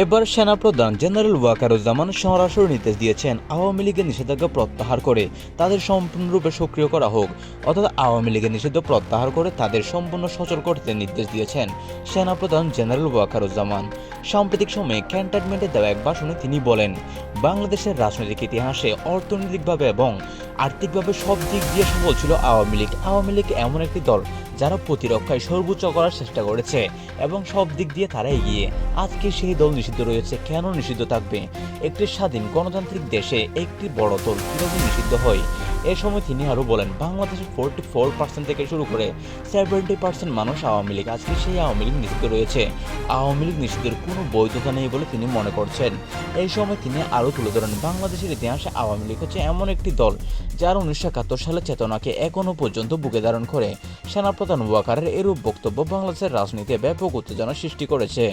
এবার সেনাপ্রধান জেনারেল ওয়াকারুজ্জামান সরাসরি নির্দেশ দিয়েছেন আওয়ামী লীগের নিষেধাজ্ঞা প্রত্যাহার করে তাদের সম্পূর্ণরূপে সক্রিয় করা হোক, অর্থাৎ আওয়ামী লীগের নিষিদ্ধ প্রত্যাহার করে তাদের সম্পূর্ণ সচল করতে নির্দেশ দিয়েছেন সেনাপ্রধান জেনারেল ওয়াকারুজ্জামান। সাম্প্রতিক সময়ে ক্যান্টনমেন্টে দেওয়া এক ভাষণে তিনি বলেন, বাংলাদেশের রাজনৈতিক ইতিহাসে অর্থনৈতিকভাবে এবং আর্থিকভাবে সব দিক দিয়ে সফল ছিল আওয়ামী লীগ। আওয়ামী লীগ এমন একটি দল যারা প্রতিরক্ষায় সর্বোচ্চ করার চেষ্টা করেছে এবং সব দিক দিয়ে তারা এগিয়ে। আজকে সেই দল নিষিদ্ধ রয়েছে, কেন নিষিদ্ধ থাকবে? একটি স্বাধীন গণতান্ত্রিক দেশে একটি বড় দল কীভাবে নিষিদ্ধ হয়? এ সময় তিনি আরও বলেন, বাংলাদেশের 44% থেকে শুরু করে 70% মানুষ আওয়ামী লীগ, আজকে সেই আওয়ামী লীগ নিষিদ্ধ রয়েছে। আওয়ামী লীগ নিষিদ্ধের কোনো বৈধতা নেই বলে তিনি মনে করছেন। এই সময় তিনি আরও তুলে ধরেন, বাংলাদেশের ইতিহাসে আওয়ামী লীগ হচ্ছে এমন একটি দল যার 1971 সালের চেতনাকে এখনও পর্যন্ত বুকে ধারণ করে। সেনাপ্রধান ওয়াকারের এরূপ বক্তব্য বাংলাদেশের রাজনীতিতে ব্যাপক উত্তেজনা সৃষ্টি করেছে।